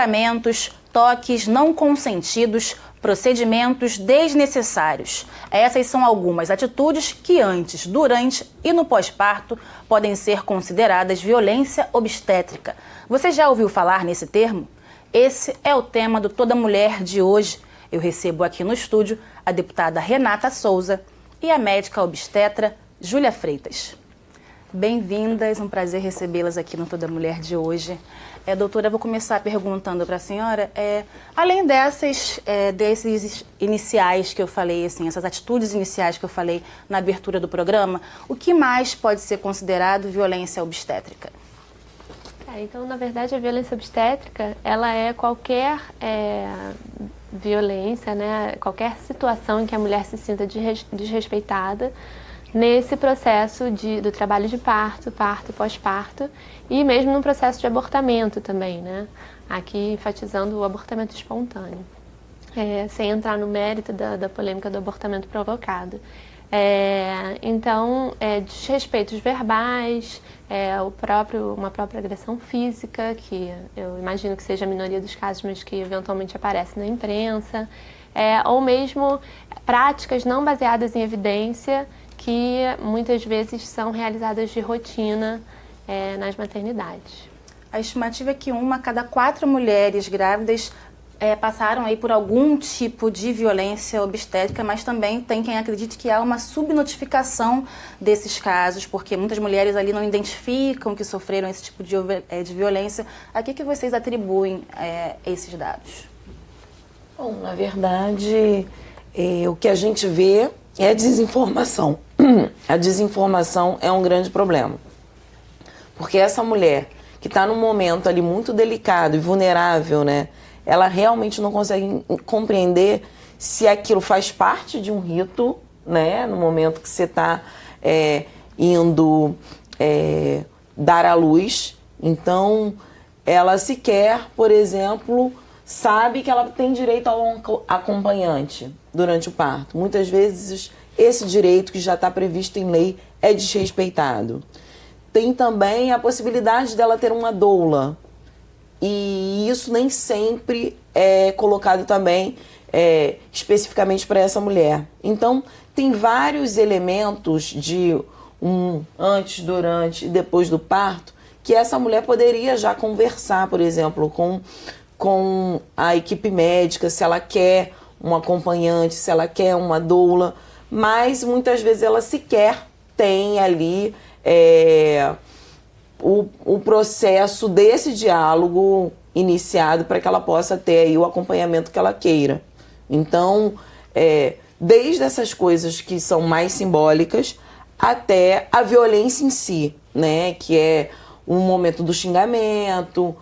xingamentos, toques não consentidos, procedimentos desnecessários. Essas são algumas atitudes que antes, durante e no pós-parto podem ser consideradas violência obstétrica. Você já ouviu falar nesse termo? Esse é o tema do Toda Mulher de hoje. Eu recebo aqui no estúdio a deputada Renata Souza e a médica obstetra Júlia Freitas. Bem-vindas, um prazer recebê-las aqui no Toda Mulher de hoje. Doutora, eu vou começar perguntando para a senhora, além desses iniciais que eu falei, assim, essas atitudes iniciais que eu falei na abertura do programa, o que mais pode ser considerado violência obstétrica? Então, na verdade, a violência obstétrica, ela é qualquer violência, né, qualquer situação em que a mulher se sinta desrespeitada nesse processo do trabalho de parto e pós-parto e mesmo no processo de abortamento também, né? Aqui enfatizando o abortamento espontâneo, sem entrar no mérito da polêmica do abortamento provocado. Então, desrespeitos verbais, uma própria agressão física, que eu imagino que seja a minoria dos casos, mas que eventualmente aparece na imprensa, ou mesmo práticas não baseadas em evidência, que muitas vezes são realizadas de rotina nas maternidades. A estimativa é que 1 a cada 4 mulheres grávidas passaram aí por algum tipo de violência obstétrica, mas também tem quem acredite que há uma subnotificação desses casos, porque muitas mulheres ali não identificam que sofreram esse tipo de violência. A que vocês atribuem esses dados? Bom, na verdade, o que a gente vê é a desinformação. A desinformação é um grande problema. Porque essa mulher que está num momento ali muito delicado e vulnerável, né? Ela realmente não consegue compreender se aquilo faz parte de um rito, né? No momento que você está indo dar à luz. Então, ela sequer, por exemplo, sabe que ela tem direito ao acompanhante durante o parto. Muitas vezes esse direito que já está previsto em lei é desrespeitado. Tem também a possibilidade dela ter uma doula. E isso nem sempre é colocado também especificamente para essa mulher. Então, tem vários elementos de antes, durante e depois do parto que essa mulher poderia já conversar, por exemplo, com a equipe médica, se ela quer um acompanhante, se ela quer uma doula, mas muitas vezes ela sequer tem ali o processo desse diálogo iniciado para que ela possa ter aí o acompanhamento que ela queira. Então, desde essas coisas que são mais simbólicas até a violência em si, né, que é um momento do xingamento.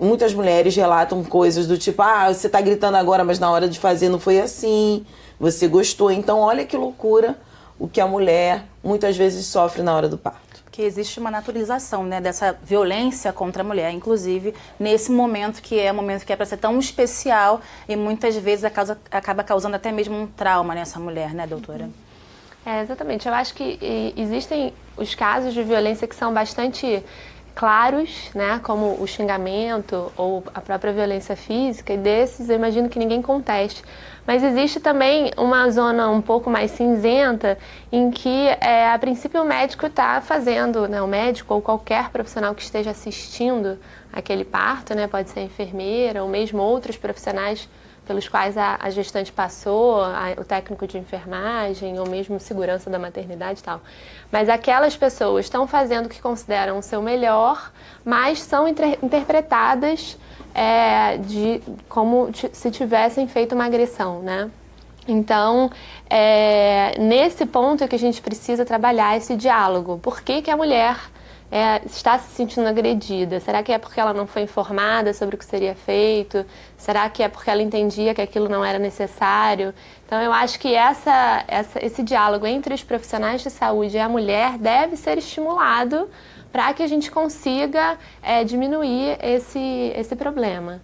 Muitas mulheres relatam coisas do tipo, você está gritando agora, mas na hora de fazer não foi assim, você gostou. Então, olha que loucura o que a mulher muitas vezes sofre na hora do parto. Que existe uma naturalização, né, dessa violência contra a mulher, inclusive nesse momento que é para ser tão especial e muitas vezes acaba causando até mesmo um trauma nessa mulher, né, doutora? Exatamente. Eu acho que existem os casos de violência que são bastante claros, né, como o xingamento ou a própria violência física, e desses eu imagino que ninguém conteste. Mas existe também uma zona um pouco mais cinzenta em que, a princípio, o médico está fazendo, né, o médico ou qualquer profissional que esteja assistindo aquele parto, né, pode ser a enfermeira ou mesmo outros profissionais pelos quais a gestante passou, o técnico de enfermagem ou mesmo segurança da maternidade e tal. Mas aquelas pessoas estão fazendo o que consideram o seu melhor, mas são interpretadas como se tivessem feito uma agressão, né? Então, nesse ponto é que a gente precisa trabalhar esse diálogo. Por que a mulher está se sentindo agredida? Será que é porque ela não foi informada sobre o que seria feito? Será que é porque ela entendia que aquilo não era necessário? Então, eu acho que esse diálogo entre os profissionais de saúde e a mulher deve ser estimulado para que a gente consiga diminuir esse problema.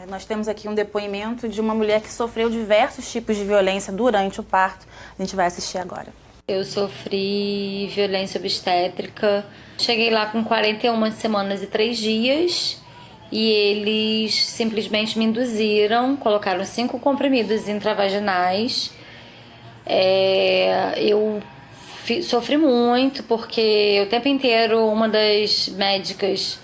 Nós temos aqui um depoimento de uma mulher que sofreu diversos tipos de violência durante o parto. A gente vai assistir agora. Eu sofri violência obstétrica. Cheguei lá com 41 semanas e 3 dias e eles simplesmente me induziram, colocaram 5 comprimidos intravaginais. Eu sofri muito, porque o tempo inteiro uma das médicas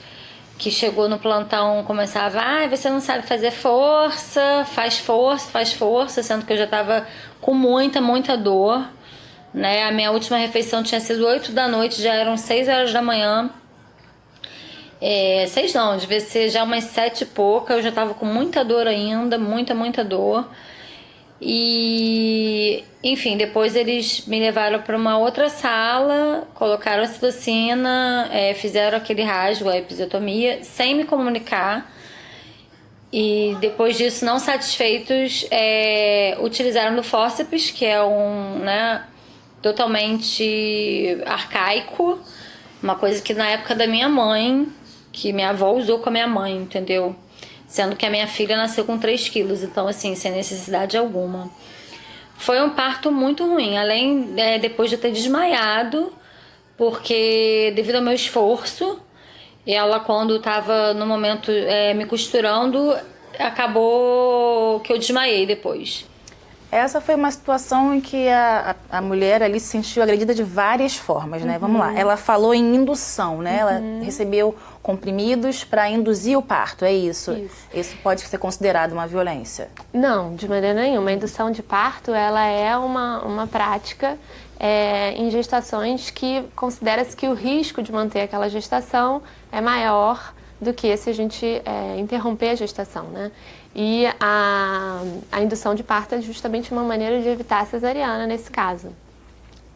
que chegou no plantão começava: você não sabe fazer força, faz força, sendo que eu já estava com muita dor, né? A minha última refeição tinha sido 8 da noite, já eram 6 horas da manhã. 6 não, devia ser já umas 7 e pouca, eu já estava com muita dor ainda, muita dor. E, enfim, depois eles me levaram para uma outra sala, colocaram a citocina, fizeram aquele rasgo, a episiotomia, sem me comunicar. E depois disso, não satisfeitos, utilizaram do fórceps, que é totalmente arcaico, uma coisa que na época da minha mãe, que minha avó usou com a minha mãe, entendeu? Sendo que a minha filha nasceu com 3 quilos, então assim, sem necessidade alguma. Foi um parto muito ruim, além depois de eu ter desmaiado, porque devido ao meu esforço, ela quando estava no momento me costurando, acabou que eu desmaiei depois. Essa foi uma situação em que a mulher ali se sentiu agredida de várias formas, né? Vamos lá. Ela falou em indução, né? Ela recebeu comprimidos para induzir o parto, é isso? Isso pode ser considerado uma violência? Não, de maneira nenhuma. A indução de parto, ela é uma prática em gestações que considera-se que o risco de manter aquela gestação é maior do que se a gente interromper a gestação, né? E a indução de parto é justamente uma maneira de evitar a cesariana nesse caso.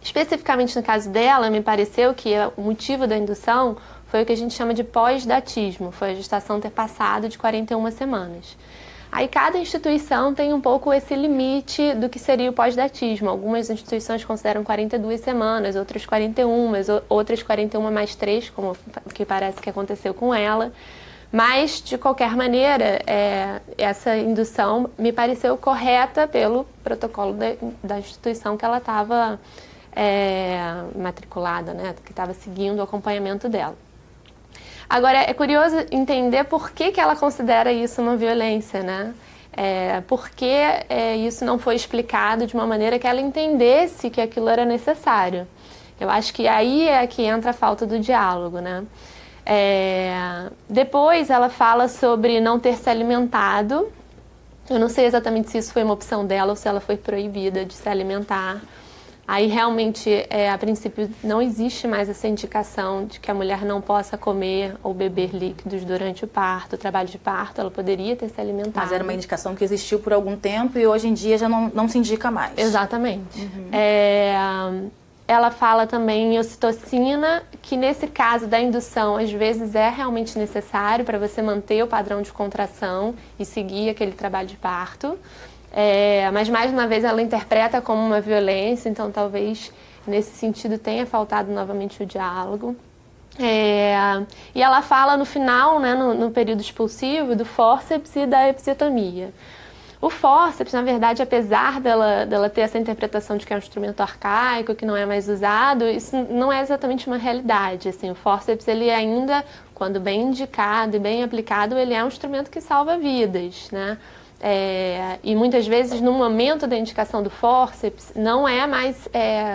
Especificamente no caso dela, me pareceu que o motivo da indução foi o que a gente chama de pós-datismo, foi a gestação ter passado de 41 semanas. Aí cada instituição tem um pouco esse limite do que seria o pós-datismo. Algumas instituições consideram 42 semanas, outras 41, outras 41 mais 3, como que parece que aconteceu com ela. Mas, de qualquer maneira, essa indução me pareceu correta pelo protocolo da instituição que ela estava matriculada, né? Que estava seguindo o acompanhamento dela. Agora, é curioso entender por que ela considera isso uma violência, né? Por que isso não foi explicado de uma maneira que ela entendesse que aquilo era necessário. Eu acho que aí é que entra a falta do diálogo, né? Depois ela fala sobre não ter se alimentado. Eu não sei exatamente se isso foi uma opção dela ou se ela foi proibida de se alimentar. Aí realmente, a princípio, não existe mais essa indicação de que a mulher não possa comer ou beber líquidos durante o parto, o trabalho de parto. Ela poderia ter se alimentado. Mas era uma indicação que existiu por algum tempo e hoje em dia já não se indica mais. Exatamente. Ela fala também em ocitocina, que nesse caso da indução, às vezes é realmente necessário para você manter o padrão de contração e seguir aquele trabalho de parto. Mas, mais uma vez, ela interpreta como uma violência, então talvez nesse sentido tenha faltado novamente o diálogo. E ela fala no final, né, no período expulsivo, do fórceps e da episiotomia. O fórceps, na verdade, apesar dela ter essa interpretação de que é um instrumento arcaico, que não é mais usado, isso não é exatamente uma realidade. Assim, o fórceps, ele ainda, quando bem indicado e bem aplicado, ele é um instrumento que salva vidas, né? E muitas vezes, no momento da indicação do fórceps, não é mais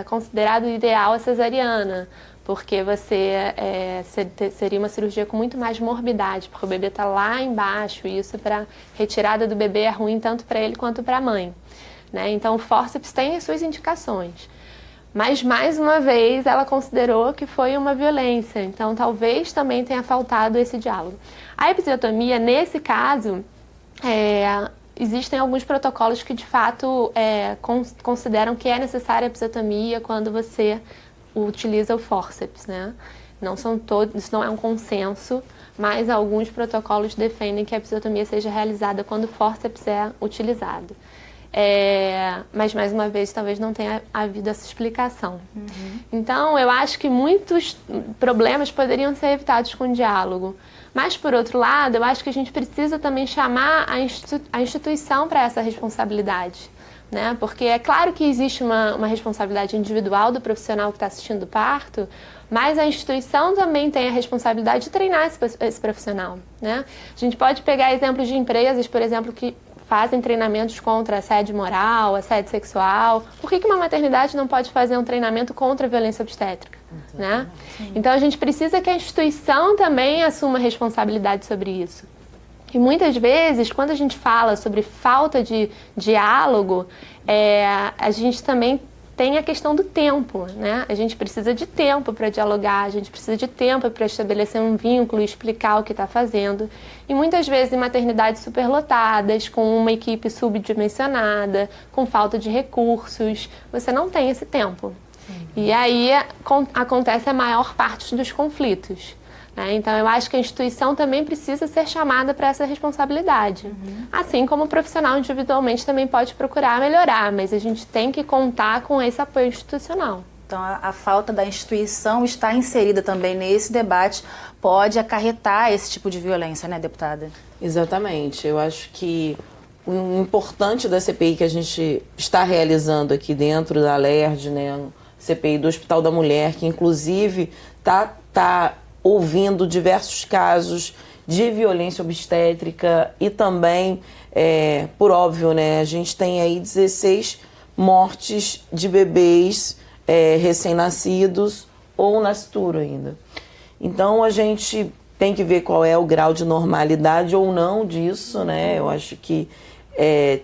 considerado ideal a cesariana, porque seria uma cirurgia com muito mais morbidade, porque o bebê está lá embaixo e isso para retirada do bebê é ruim tanto para ele quanto para a mãe, né? Então o fórceps tem as suas indicações, mas mais uma vez ela considerou que foi uma violência, então talvez também tenha faltado esse diálogo. A episiotomia, nesse caso, existem alguns protocolos que de fato consideram que é necessária a episiotomia quando você utiliza o fórceps, né? Não são todos, isso não é um consenso, mas alguns protocolos defendem que a episiotomia seja realizada quando o fórceps é utilizado. Mas, mais uma vez, talvez não tenha havido essa explicação. Então, eu acho que muitos problemas poderiam ser evitados com diálogo. Mas, por outro lado, eu acho que a gente precisa também chamar a instituição para essa responsabilidade. né? Porque é claro que existe uma responsabilidade individual do profissional que está assistindo o parto, mas a instituição também tem a responsabilidade de treinar esse profissional, né? A gente pode pegar exemplos de empresas, por exemplo, que fazem treinamentos contra assédio moral, assédio sexual. Por que uma maternidade não pode fazer um treinamento contra a violência obstétrica, né? Então a gente precisa que a instituição também assuma responsabilidade sobre isso. E muitas vezes, quando a gente fala sobre falta de diálogo, a gente também tem a questão do tempo, né? A gente precisa de tempo para dialogar, a gente precisa de tempo para estabelecer um vínculo e explicar o que está fazendo. E muitas vezes em maternidades superlotadas, com uma equipe subdimensionada, com falta de recursos, você não tem esse tempo. E aí acontece a maior parte dos conflitos. Então, eu acho que a instituição também precisa ser chamada para essa responsabilidade. Assim como o profissional individualmente também pode procurar melhorar, mas a gente tem que contar com esse apoio institucional. Então, a falta da instituição estar inserida também nesse debate pode acarretar esse tipo de violência, né, deputada? Exatamente. Eu acho que o importante da CPI que a gente está realizando aqui dentro da LERJ, né, CPI do Hospital da Mulher, que inclusive tá ouvindo diversos casos de violência obstétrica e também, por óbvio, né, a gente tem aí 16 mortes de bebês recém-nascidos ou nascituro ainda. Então a gente tem que ver qual é o grau de normalidade ou não disso, né? Eu acho que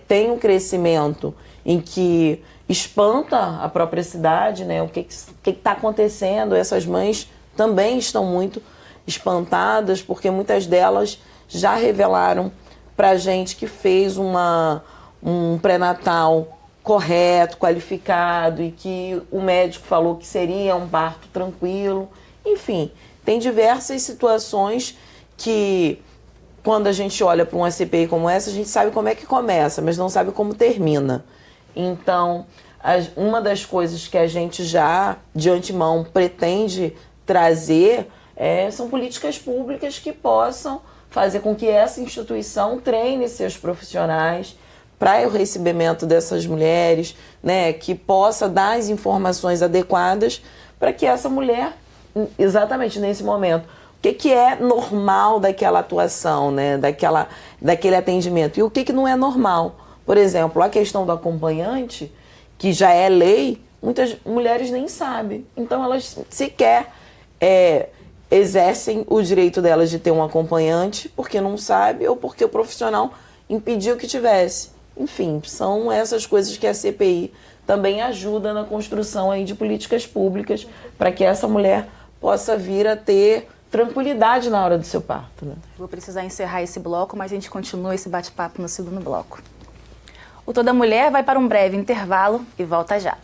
tem um crescimento em que espanta a própria cidade, né? O que está acontecendo? Essas mães também estão muito espantadas, porque muitas delas já revelaram para a gente que fez um pré-natal correto, qualificado, e que o médico falou que seria um parto tranquilo. Enfim, tem diversas situações que, quando a gente olha para uma CPI como essa, a gente sabe como é que começa, mas não sabe como termina. Então, uma das coisas que a gente já, de antemão, pretende trazer são políticas públicas que possam fazer com que essa instituição treine seus profissionais para o recebimento dessas mulheres, né, que possa dar as informações adequadas para que essa mulher, exatamente nesse momento, o que é normal daquela atuação, né, daquele atendimento e o que não é normal. Por exemplo, a questão do acompanhante, que já é lei, muitas mulheres nem sabem. Então elas sequer exercem o direito delas de ter um acompanhante porque não sabe ou porque o profissional impediu que tivesse. Enfim, são essas coisas que a CPI também ajuda na construção aí de políticas públicas para que essa mulher possa vir a ter tranquilidade na hora do seu parto, né? Vou precisar encerrar esse bloco, mas a gente continua esse bate-papo no segundo bloco. O Toda Mulher vai para um breve intervalo e volta já.